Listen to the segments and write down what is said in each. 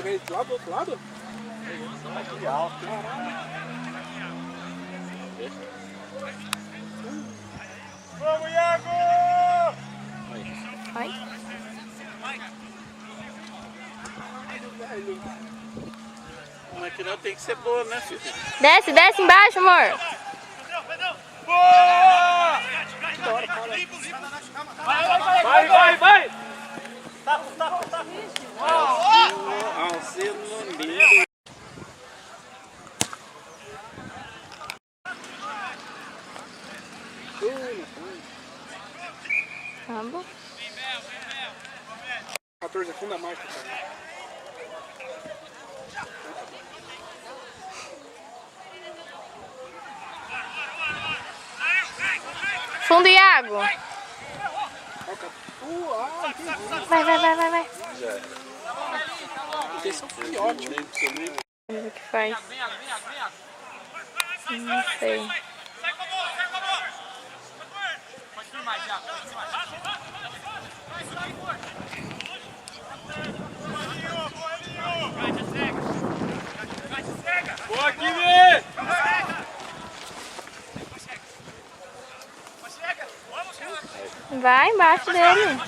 pegar ele lá do outro lado? Aqui alto. Vamos, Iago! Vai. Uma que não tem que ser boa, né, filho? Desce, desce embaixo, amor. Boa! Vai! Alcino lindo. Tá bom. 14 é funda marca, cara. Fundo, Iago. Vai. Vai. Intenção foi ótima. Vamos ver o que faz. Não sei. Boa, Kimi! Vai embaixo dele.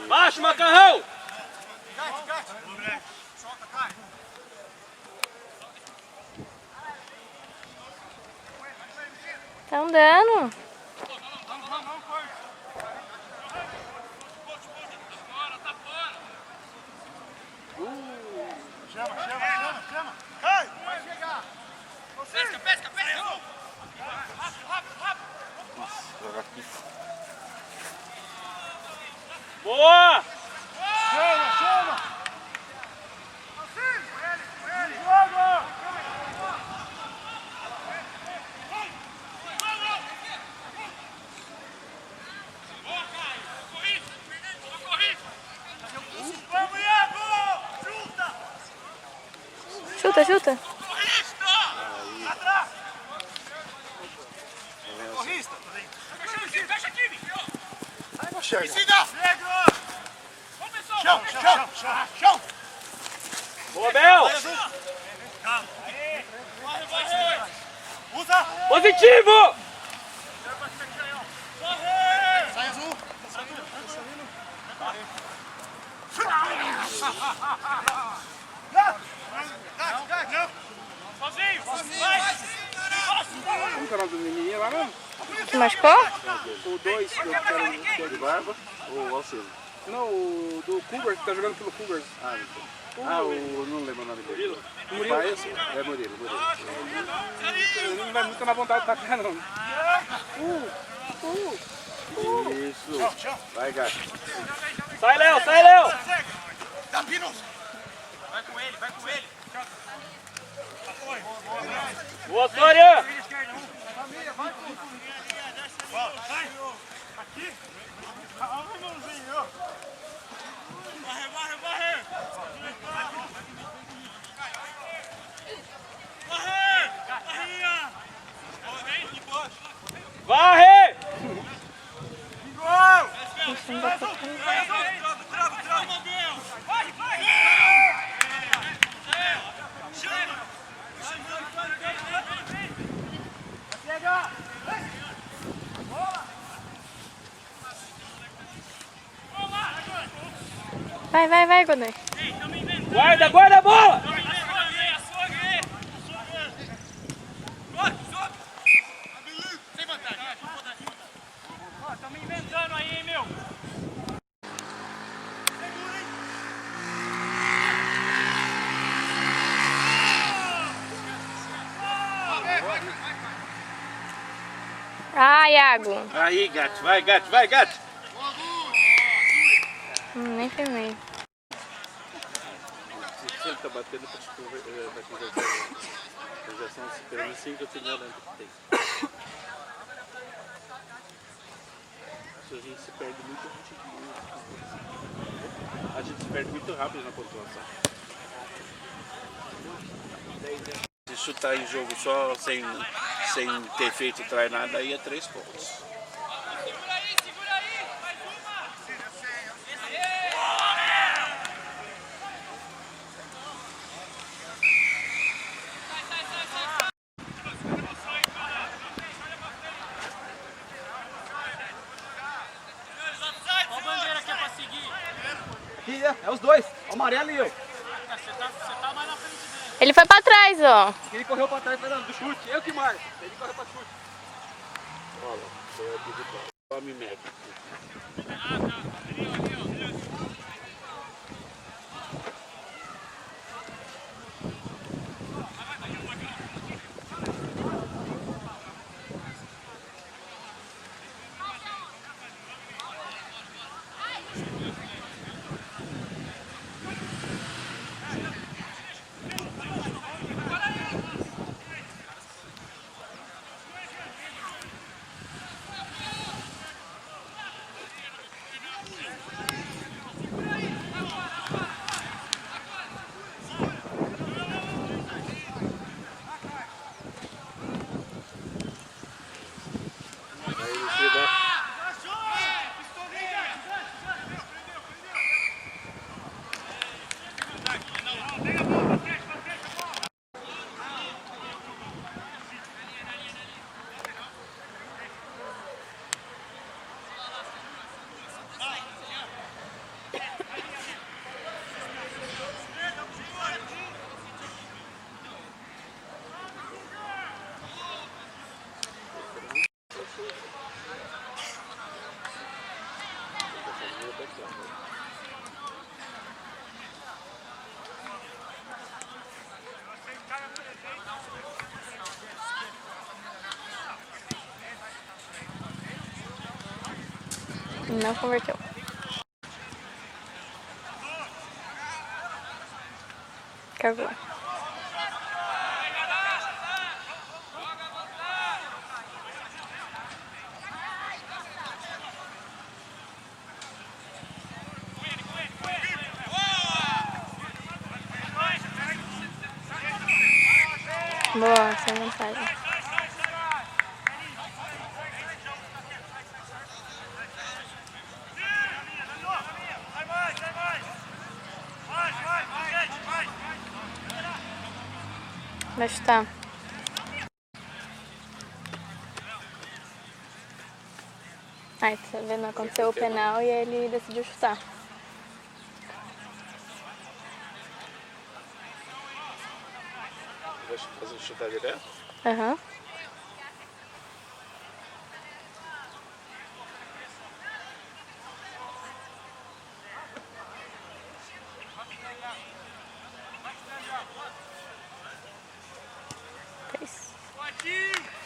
Baixo, macarrão! Tá andando. Chama! Cai! Vai chegar! Pesca! Boa! Chama! Jogo! Vamos, Iago! Chuta. Atrás! Corrista! Fecha aqui! Ai, não chega. Chão! Boa, Bel! Usa! Positivo! Sai azul! Sozinho! Como que é o nome do menininho lá mesmo? Se machucou? O 2, que é de barba. O Alcino. Não, o do Cougar, que tá jogando pelo Cougar. Ah, não lembro o nome dele. Murilo. É Murilo. Ele não vai muito na vontade de tacar, não. Isso. Vai, gato. Sai, Léo! Vai com ele! Boa, Sônia! Aqui! Calma, irmãozinho! Varre! Varre! Gol! Trava, Mabel! Vai! Chega! Vai, Godoy. Guarda a bola! Sem vantagem. Estamos inventando aí, hein, meu? Ah, Iago. Aí, gato. Vai, gato. Nem filmei. Se ele tá batendo pra te conversar, pelo menos 5 eu te garanto que tem. Se a gente se perde muito, a gente se perde muito rápido na pontuação. Se chutar em jogo só sem ter feito try nada, aí é 3 pontos. Segura aí! aí, é os dois. O amarelo e eu. Ele foi pra trás, ó. Ele correu pra trás do chute. Eu que mais. Ele correu pra chute. Olha, foi aqui de bola. Tome mega. Não converteu. Cagou. Boa, sem vantagem. Vai chutar. Ai, tá vendo? Aconteceu o penal e ele decidiu chutar. Vai fazer chutar direto? Aham.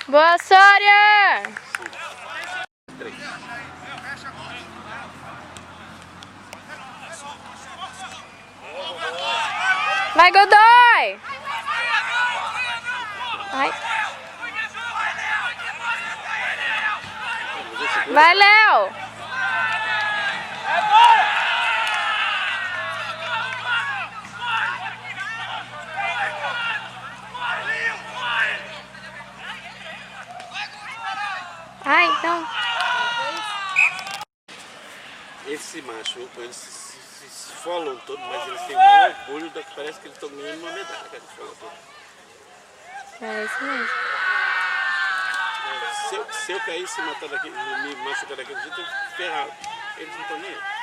Boa, Sória! 3. Vai, Godoy! Ai. Vai, Léo! Ai, não. Esse macho, eles se esfolam todo, mas eles têm um orgulho da que parece que eles estão ganhando uma medalha. Cara, É isso mesmo. se eu cair e se matar daquele, me machucar daquele jeito, eu fico ferrado. Eles não estão nem aí.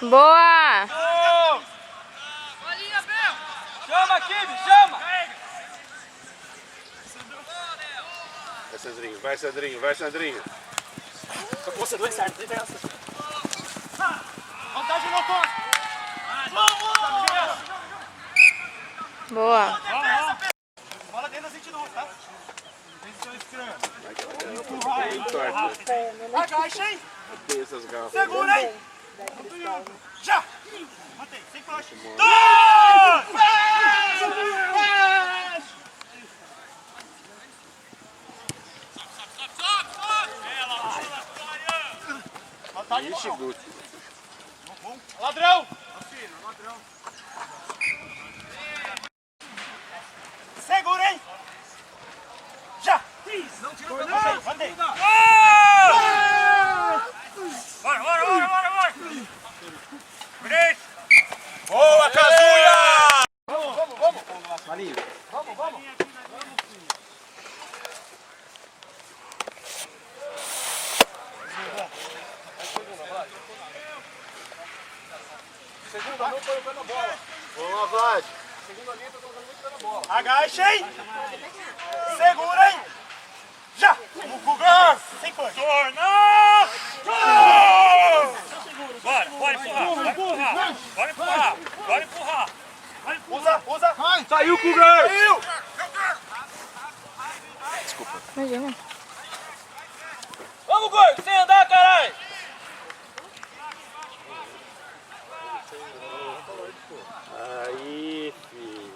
Boa! Chama, Kibe, chama! Vai, Sandrinho, vai, Sandrinho, vai, Sandrinho. Só que você dois certo, tem essa. Vantagem no toque! Boa! Bola dentro da 22, tá? Agacha aí! Tem essas garrafas. Segura aí! Já! Mantém, sem flash. Ixi, Guto. Ladrão! Segura, hein? Já! Não tira o pé, não! Mandei! Bora! Bonito! Boa, Kazuya! Vamos! Maninho. Vamos! Segunda, não põe o pé na bola. Vamos lá, Vlad. Segunda linha tá colocando muito pé na bola. Agacha, hein? Segura, hein? Já! O Guga! Sem punch! Torna! Bora empurrar! Usa! Saiu, Cougar! Saiu! Imagina. Vamos, gordo! Sem andar, caralho! Aí, filho.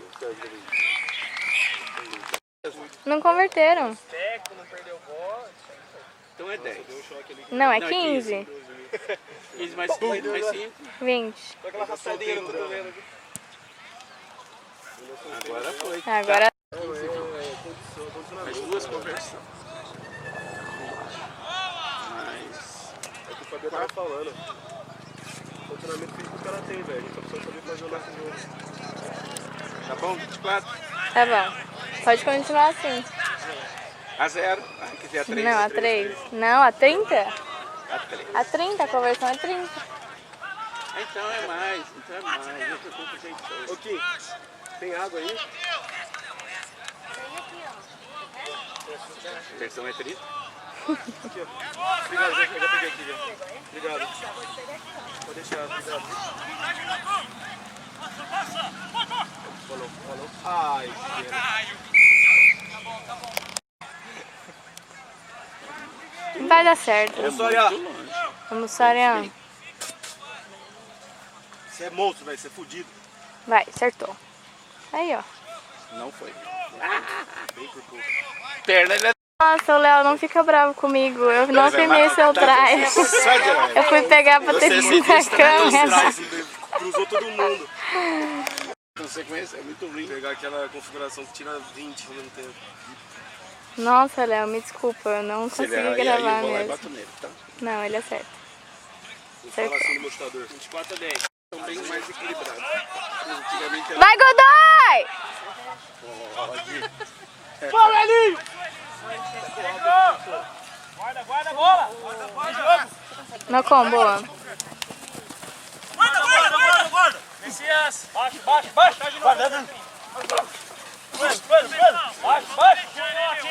Não converteram. Teco, não perdeu bola. Então é 10. Não, é 15. 15 mais 5. 20. Foi aquela raçadinha no cotovelo. Agora foi. Agora Mais 2 conversões. É o que o Fabio tava falando. O funcionamento físico que o cara tem, velho. A gente só precisa saber fazer o nosso jogo. Tá bom? 24? tá bom. Pode continuar assim. A 0. Ah, quiser a 3. Não, a 3. Não, a 30? A 3. A 30, a conversão é 30. Então é mais. Eu tô com jeito. Ô, Kim, tem água aí? A versão é 30? Aqui, ó. Obrigado, eu já peguei aqui, já. Obrigado. Pode deixar, obrigado. Falou. Ai, Vai dar certo. Vamos, Sória. Vamos, Sorian. Você é monstro, velho. Você é fudido. Vai, acertou. Aí, ó. Não foi. Bem por pouco. Perna, ele é... Nossa, o Léo não fica bravo comigo. Eu não filmei seu trás. Só de raiva. Eu fui pegar pra ter Você na câmera. Cruzou todo mundo. Consequência é muito ruim. Pegar aquela configuração que tira 20 ao mesmo tempo. Nossa, Léo, me desculpa. Eu não Você consegui vê, aí eu gravar vou lá e mesmo. bato nele, tá? Não, ele acerta. Vou falar assim no mostrador. 24 a 10. São bem mais equilibrados. Antigamente era... Vai, Godoy! Fala, Elinho! Guarda a bola! No combo. Guarda! Messias! Baixo! Guarda! Baixo!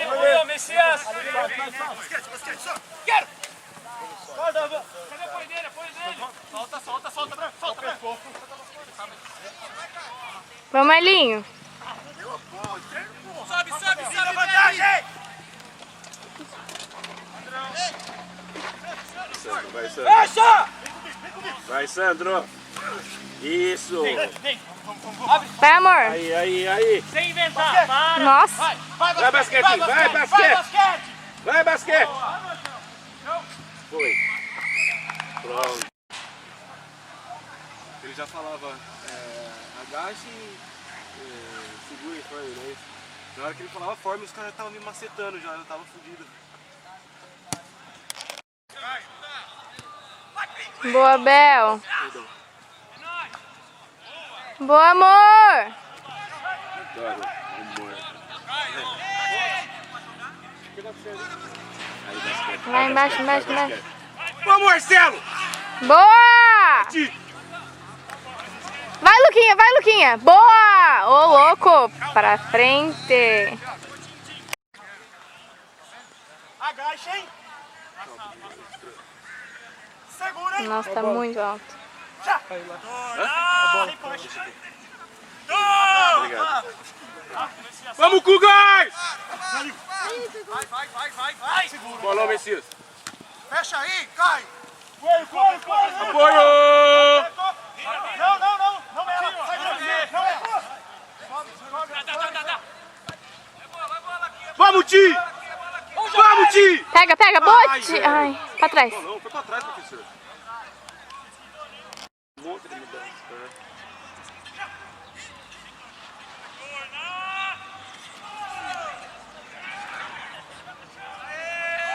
Boa, Messias! Quero! Guarda! Põe dele! Solta! Vamos, Elinho. Sobe! Vantagem! Vai, Sandro. Fecha! Vai, Sandro. Isso. Vai, amor. Aí. Sem inventar! Para! Nossa. Vai, basquete. Vai, basquete. Foi. Pronto. Ele já falava, agache e segura e forme, né? Na hora que ele falava forme, os caras estavam me macetando já, eu tava fudido. Boa, Bel. Boa, amor. Adoro humor. Aí, basquete. Lá embaixo. Vamos, Marcelo. Boa! Vai, Luquinha. Boa! Ô, louco. Pra frente. Agacha, hein? Segura, hein? Nossa, tá muito alto. Já! Obrigado. Vamos, Cougar! Vai! Segura! Bolão, Messias. Fecha aí, cai! Foi! Apoio! Não é ela! Sai daqui! Não é ela! Vamos, Ti! Pega, bote. Ai, pra trás. Não, foi pra trás, professor. Um monte de mudança.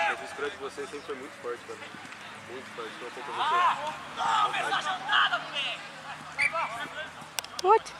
Mas o spread de vocês sempre foi muito forte, cara. Muito forte. Então tem que você. What?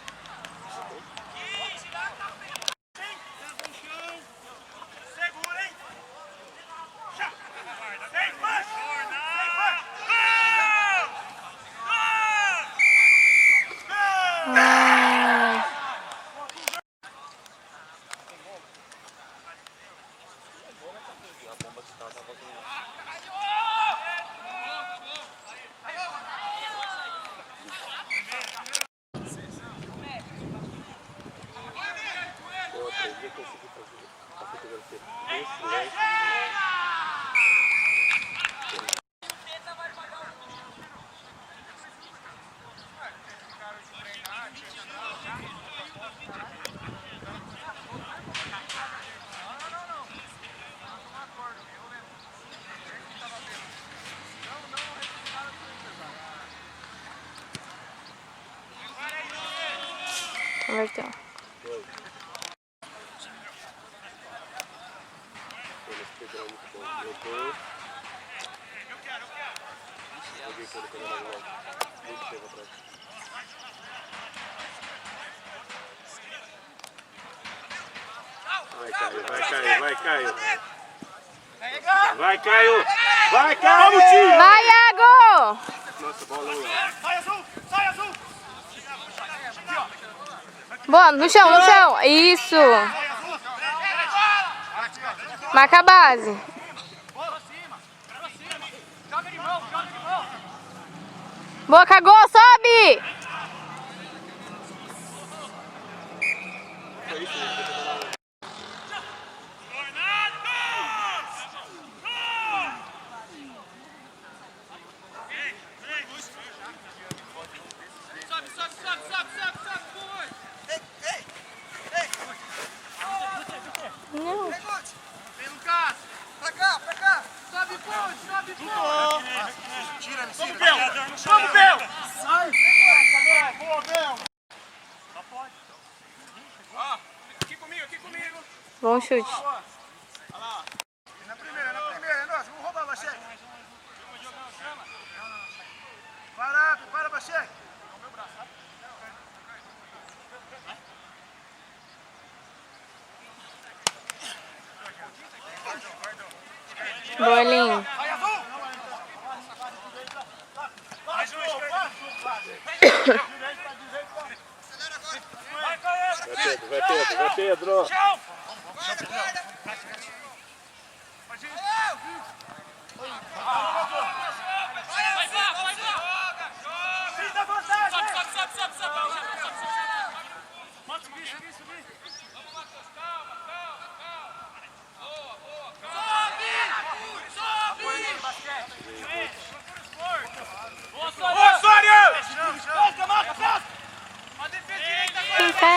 Eu aprendi a conseguir fazer a fotografia desse lance. Converteu. Esse pedrão muito bom. Voltou. Joguei pelo canal agora. Muito tempo atrás. Vai, Caio, vai, Caio, vai, Caio. Vai, Caio! Vai, Caio! Vamos, time! Vai, Iago! Nossa, bola lá. Sai azul! Sai azul! Boa, no chão, no chão. Isso. Marca a base. Boa, cagou, sobe! Não. Vem, Lucas! Pra cá! Sobe, ponte! Sobe, ponte! Tira, me tira! Vamos, Bel! Sai! Boa, Bel! Só pode. Ó, aqui comigo! Bom chute. Na primeira, é nossa! Vamos roubar, Bacheque! Para, Bacheque! Bolinho. Sai azul! Vai, Pedro!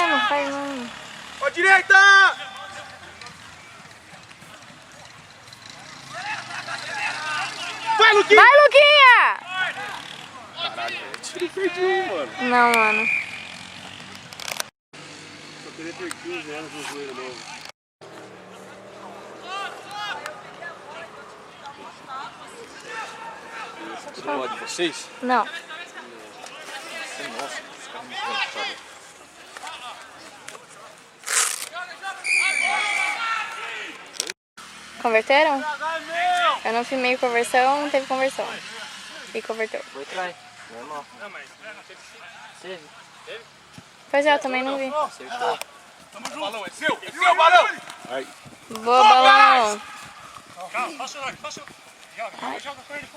Não faz não. Ó, direita! Vai, Luquinha! Vai, Luquinha! Caralho, eu perdi um, mano. Não, mano. Só queria ter 15 anos no joelho novo. Tudo de vocês? Não. Nossa, os caras me inventaram. Converteram? Eu não filmei conversão, não teve conversão. E converteu. Foi atrás, normal. Teve? Pois é, eu também não vi. Acertou. Balão é seu! É seu balão! Aí. Boa, balão. Calma, passa joga com ele!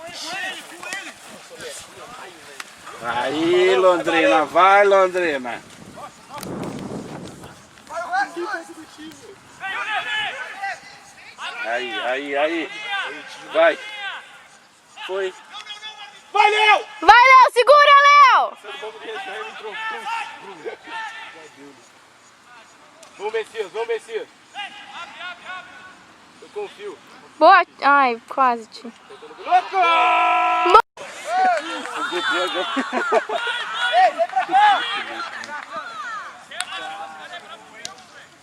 Aí, Londrina, vai, Londrina. Aí. Vai. Foi. Vai, Léo! Vai, Léo! Segura, Léo! Vamos, Messias. Eu confio. Boa. Ai, quase, tio. Louco!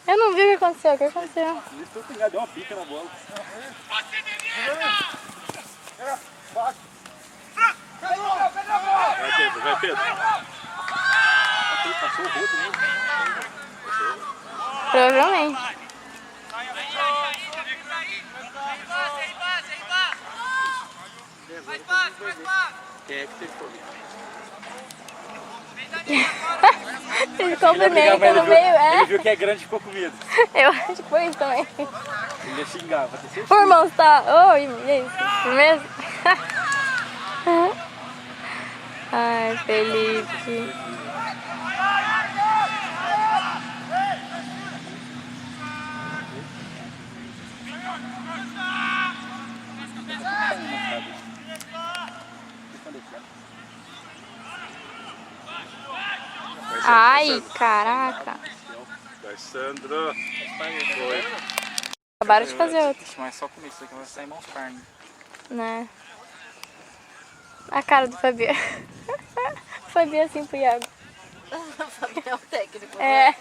Eu não vi o que aconteceu. O que aconteceu? Deu uma pica na bola. Vai, Pedro. Ele passou o rodo mesmo. Provavelmente. Quem é que teve Covid? Ele cumprimenta no meio, Ele viu que é grande e ficou com medo. Eu acho que foi isso também. Ele ia xingar, vai ter certeza. Ô, irmão, você tá... Oi, e aí? Firmeza? Ai, Felipe. Ai, caraca. Vai, Sandro. Foi. Acabaram de fazer outro, Mas só com isso aqui vai sair mãos carne. né? A cara do Fabiano. Fabiano assim pro Iago. Fabiano é o técnico. É.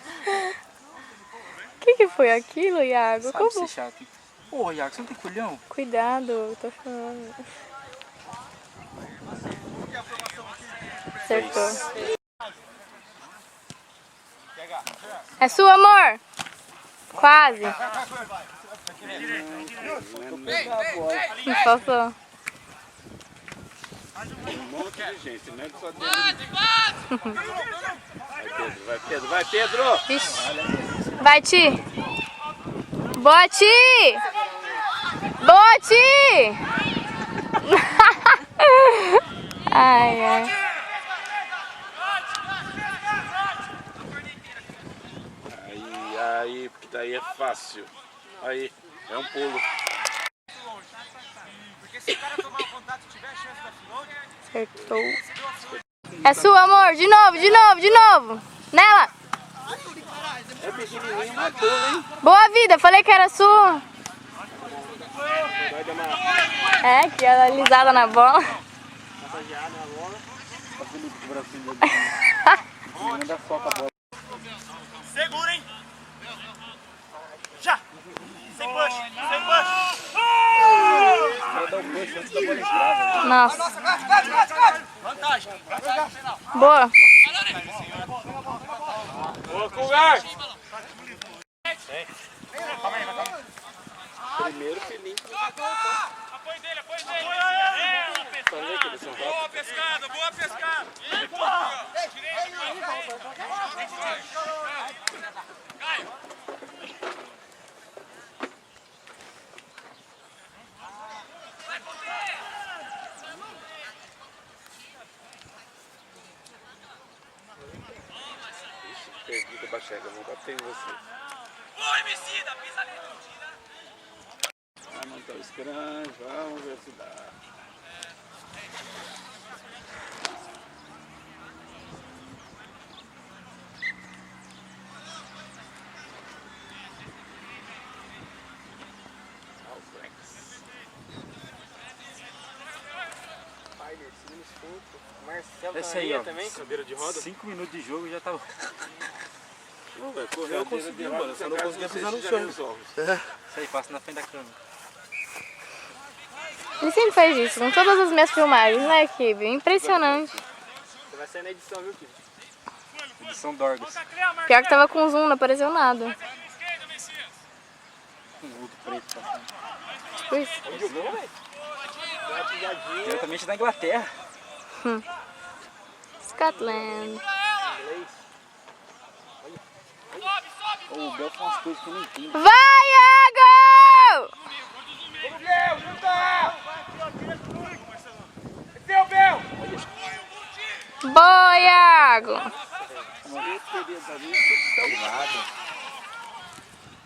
O que foi aquilo, Iago? Sabe Como? ser chato, hein? Porra, Iago, você não tem culhão? Cuidado, eu tô falando. Acertou. É sua, amor? Quase. Não passou. Um monte de gente, não é só dele. Vai, Pedro. Vai, Pedro. Vixe. Vai, Ti. Boa, Ti. Boa, Ti. Ai, ai. Aí, porque daí é fácil. Aí, é um pulo. Acertou. É sua, amor. De novo. Nela. É pequenininho, mas pula, hein? Boa vida. Falei que era sua. Vai dar uma... É, que ela alisada na bola. massageada na bola. Tá bonito o bracinho dele. Manda foca a bola. Segura, hein? Já! Sem push! Vai dar um push antes da bola entrar. Nossa. Vantagem! Boa. Boa, Cougar! Primeiro Felipe. Apoio dele! Falei que eles são rápidos. Boa pescada! Caio! Perdi do Bacheca, vou bater em você. Boa, Emicida! Pisa ali, não tira! Vai montar o scrum, vamos ver se dá. Esse aí, ó. também? Cadeira de roda? 5 minutos de jogo já tava. Não, vai correr. Eu consegui, mano. Só não conseguia pisar no chão. Isso aí, passa na frente da câmera. Ele sempre faz isso com todas as minhas filmagens, né, Kibe? Impressionante. Você vai sair na edição, viu, Kid? Edição Dorgas. Pior que tava com zoom, não apareceu nada. Um outro preto passando. Tipo isso. Diretamente da Inglaterra. Scotland. O Bel faz umas coisas que eu não entendo. Vai, Iago! Boa, Iago! Eu teria dado isso tão nada.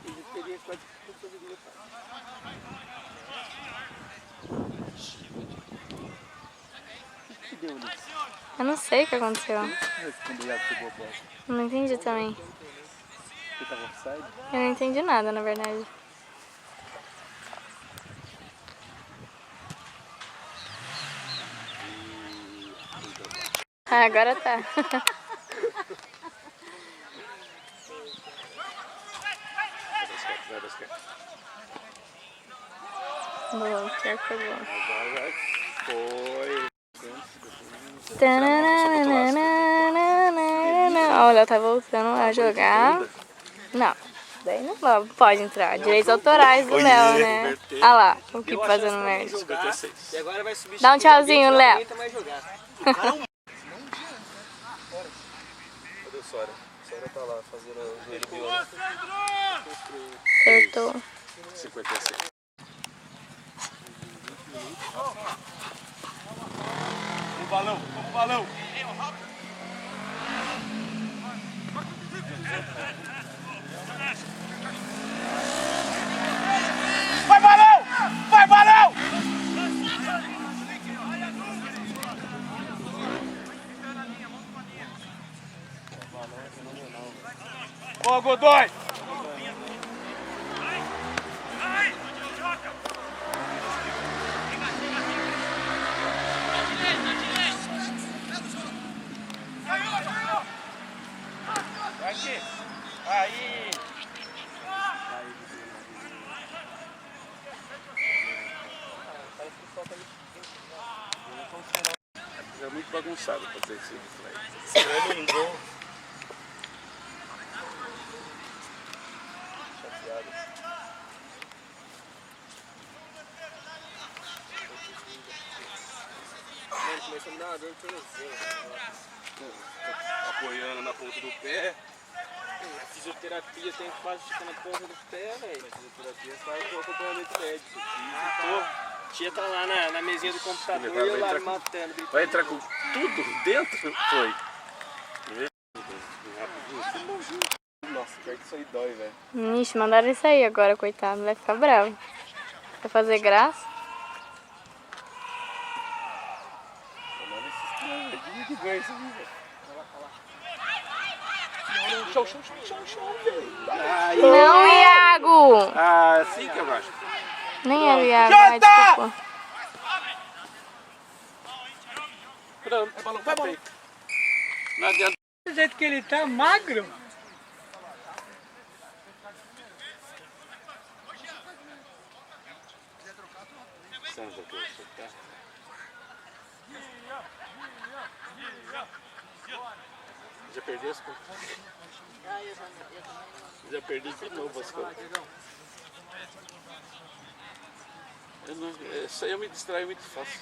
Ele teria quase tudo poderia O que deu ali? Eu não sei o que aconteceu. Quando o Iago pegou a bola. Não entendi também. Você tava offside? Eu não entendi nada, na verdade. Ah, agora tá. Boa, pior que foi bom. Olha, ela tá voltando a jogar. Não, daí não pode entrar. Direitos autorais do Léo, né? Olha lá, o que fazendo merda. E agora vai subir. Dá um tchauzinho, Léo. Cadê o Sora? O Sora tá lá fazendo o joelho viola. Acertou. 56. Vamos balão! Vai balão! Vai balão! Ó, Godoy! Aqui. Aí. É muito bagunçado fazer isso. Escreve em gol. Chateado. Mano, começou a me dar uma dor no tornozelo. Apoiando na ponta do pé. Na fisioterapia tem que fazer na ponta do pé, velho. Na fisioterapia faz o acompanhamento médico. Tia tá lá na mesinha do computador e eu lá me matando. Vai entrar com tudo dentro? Foi. Nossa, pior que isso aí dói, velho. Ixi, mandaram isso aí agora, coitado. Vai ficar bravo. Vai fazer graça? Que ganha isso aí, velho. Show, velho. Não, Iago! Ah, assim que eu gosto. Nem é o Iago, ai, desculpa. Pronto, balão, vai balão. Não adianta. Do jeito que ele tá, magro. Sandra, que eu sou, tá? Já perdeu as contas? Já perdi de novo as contas. Isso aí eu me distraio muito fácil.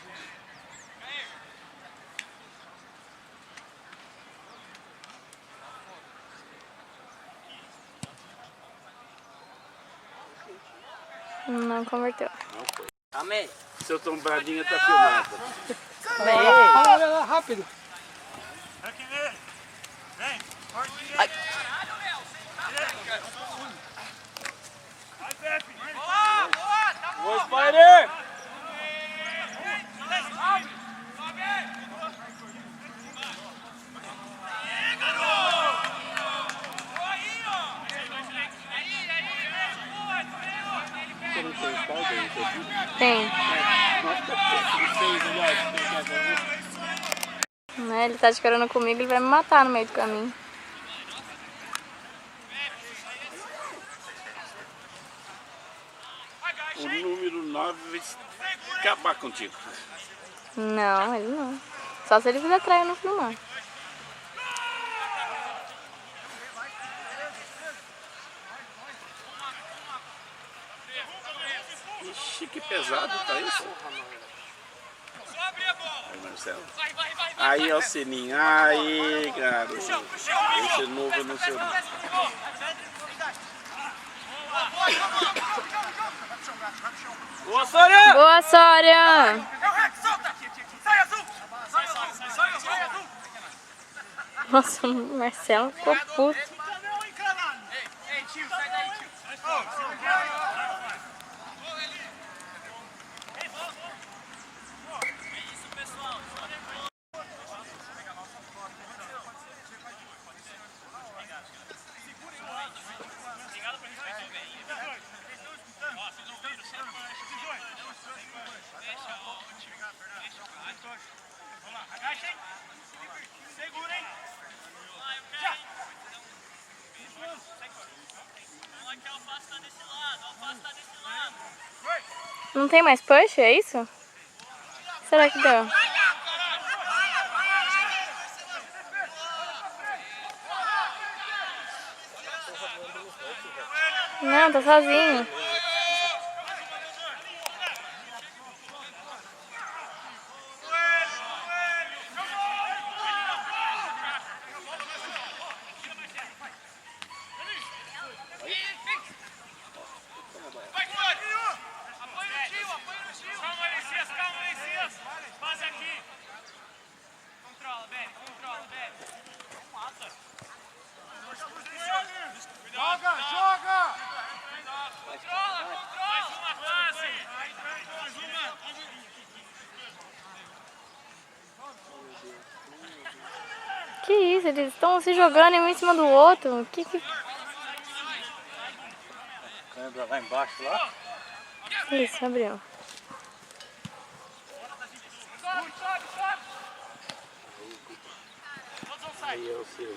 Não converteu. Não foi. Amém. Seu tombradinha tá filmado. Olha lá, rápido. Aqui nele. Vem. Ai. Vai, Pepe. Boa, Spider! Você não tem Spider no seu time? Tem. Né, ele tá de carona comigo, ele vai me matar no meio do caminho. O número 9 vai acabar contigo. Não, ele não. Só se ele fizer traia no filmar. Ixi, que pesado tá isso. Aí, Marcelo. Aí, ó, o sininho. Aí, garoto. Esse novo no seu. Boa, Sória! Boa, Sória! Nossa, o Marcelo ficou puto. Vamos lá, agacha, hein? Não tem mais push, é isso? Será que deu? Não, tá sozinho. Que isso, eles estão se jogando um em cima do outro. Que... Câmera lá embaixo, lá. Isso, abriu. Aí é o seu.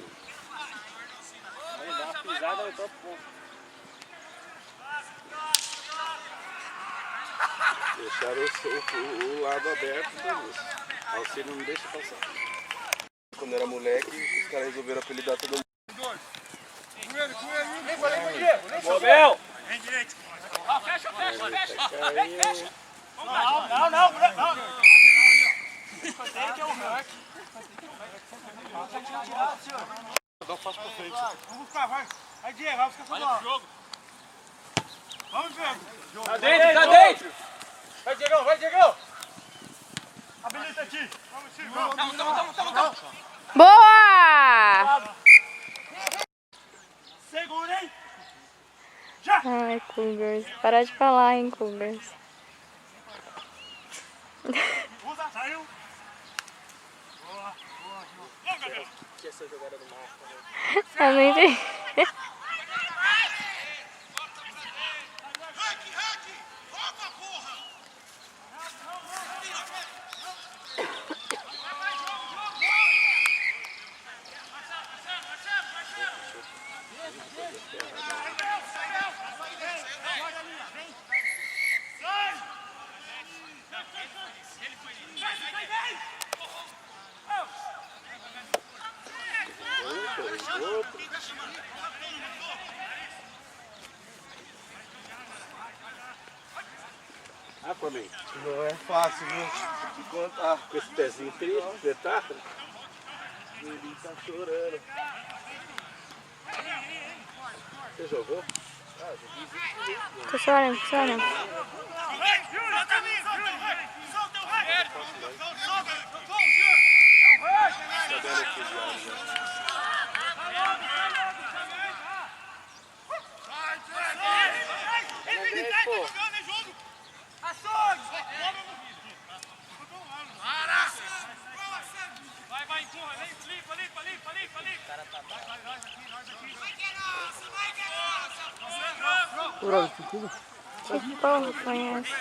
Aí dá uma pisada no próprio ponto. Deixaram o lado aberto da luz. A Alcine não deixa passar. Quando era moleque, os caras resolveram apelidar todo mundo. Bel! Vem direito. Fecha. Não. Tem que é o hack. Dá um passo pra frente. Vamos buscar, vai. Vai, Diego, vai buscar essa bola. Vamos, Diego. Tá dentro! Vai, Diegão! Habilita aqui. Vamos, Chico. Tamo. Boa! Segura, hein? Ai, Cougars. Parar de falar, hein, Cougars. Usa, saiu. Boa. Vamos, Gabriel. Que essa jogada do Marco. Eu não entendi. Aquaman, Não é fácil, viu? De contar. com esse pezinho triste, espetáculo. Ele tá chorando. Você jogou? Tô chorando. Solta o rei. Sabendo aqui já. Vai, empurra, limpa. Que porra conhece?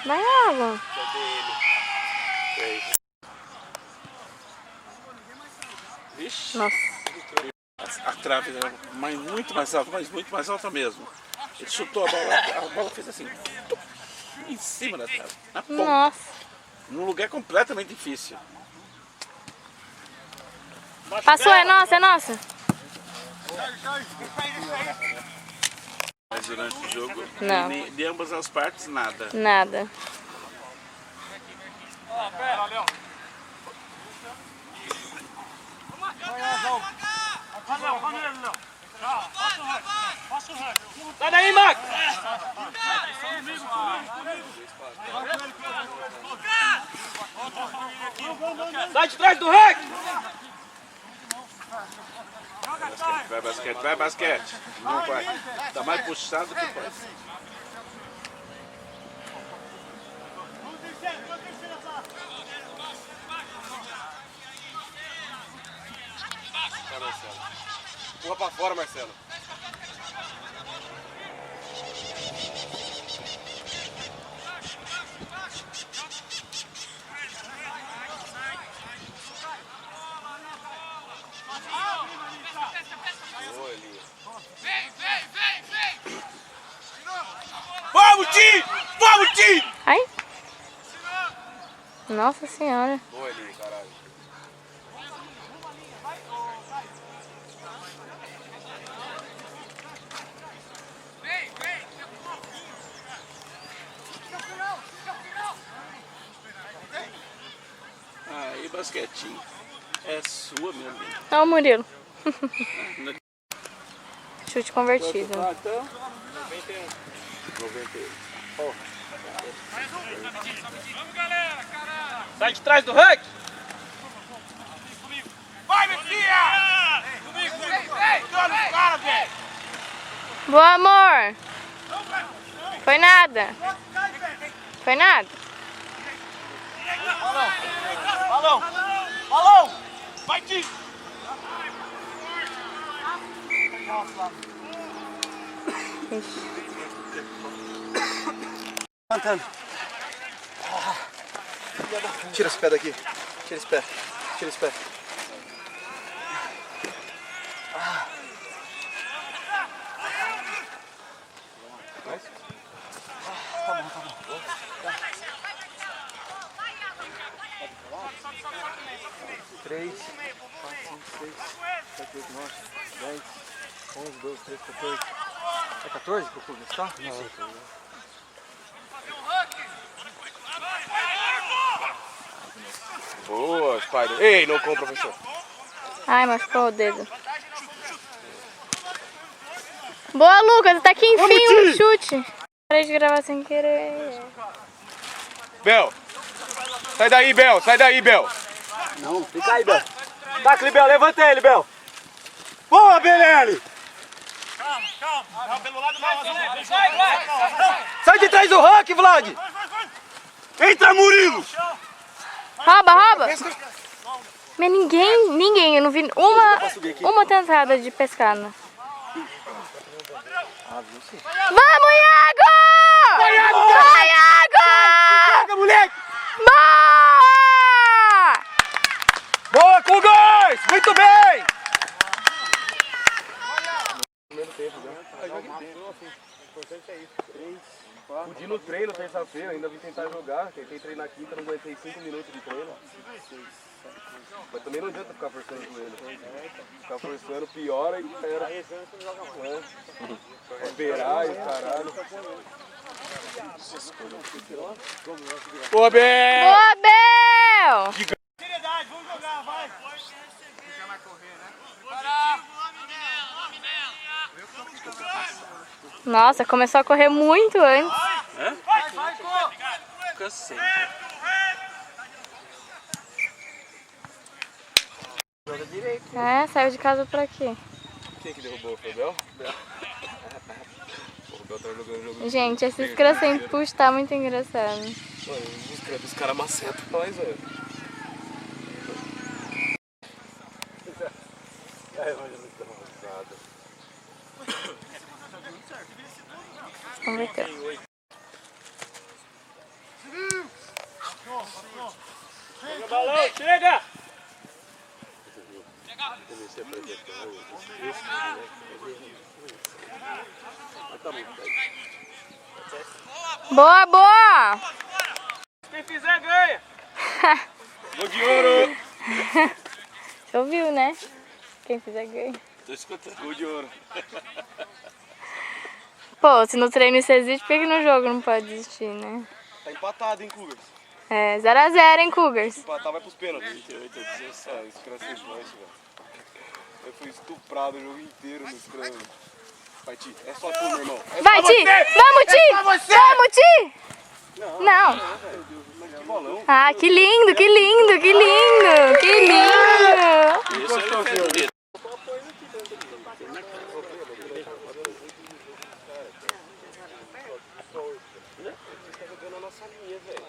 Vai, água. Vixe. Nossa. A trave era muito mais alta, mas muito mais alta mesmo. Ele chutou a bola fez assim, em cima da trave, na ponta, Nossa. num lugar completamente difícil. Passou, é nossa. Mas durante o jogo, Não. de ambas as partes, nada. Nada. Passa o rei. Sai daí, Max! Sai de trás do rec! Vai basquete. Não vai. Tá mais puxado que pode. Pula pra fora, Marcelo. Vamos, time! Vamos, time! Ai. Nossa senhora. Boa ali, caralho. Aí, basquetinho. É sua, meu amigo. Olha o Murilo. Chute convertido. Ah, então. 91. Vamos, galera, caralho! Sai de trás do rank! Vai, Messias! Comigo, comigo! Olha os caras, velho! Boa, amor. Foi nada. Foi nada. Balão! Balão! Vai, time! Cantando. Tira esse pé daqui. Tira esse pé. Tira esse pé. Três, 4, 5, 6, 7, 8, 9, 10, 11, 12, 13, 14. É 14 que o Cugas tá? Não. Boa, Spider. Ei, não compra, professor. Ai, machucou o dedo. Boa, Lucas. Até que enfim um chute. Parei de gravar sem querer. Bel. Sai daí, Bel. Sai daí, Bel. Não, fica aí, Bel. Taca ele, Bel. Levanta ele, Bel. Boa, Belele. Calma, calma! Não, pelo lado não, vai! Sai de trás do rank, Vlad. Entra, Murilo. Rouba, rouba. Mas ninguém. Eu não vi uma tentada de pescar. Não. Vamos, Iago! Vai, Iago! Pega, moleque. Boa! Boa, Cugas. Muito bem. Podia ir no treino terça-feira, ainda vim tentar jogar. Tentei treinar quinta, não aguentei 5 minutos de treino. Mas também não adianta ficar forçando o joelho. Ficar forçando piora e era. Esperar e o caralho. Boa, Bel! Boa, Bel! Seriedade, vamos jogar, vai! Nossa, começou a correr muito antes. Cansei. É, saiu de casa pra quê? Quem que derrubou? Foi o Bel? O Bel tá jogando jogo. Gente, esse escra sem push tá muito engraçado. Os caras macetam nós, velho. Converteu. Chega, balão, chega! Boa, boa! Quem fizer ganha! Gol de ouro! Você ouviu, né? Quem fizer ganha. Tô escutando. Gol de ouro. Pô, se no treino isso existe, por que no jogo não pode existir, né? Tá empatado, hein, Cougars? É, 0 a 0, hein, Cougars? Empatar vai pros pênaltis. 28 a 17. Scrum sem punch, velho. Eu fui estuprado o jogo inteiro no Scrum. Vai, Ti. É só tu, meu irmão. Vai, Ti! Vamos, Ti! Vamos, Ti! Não. Que bolão. Ah, que lindo, que lindo, que lindo! Que lindo! Esse é o favorito. Tá jogando a nossa linha, velho.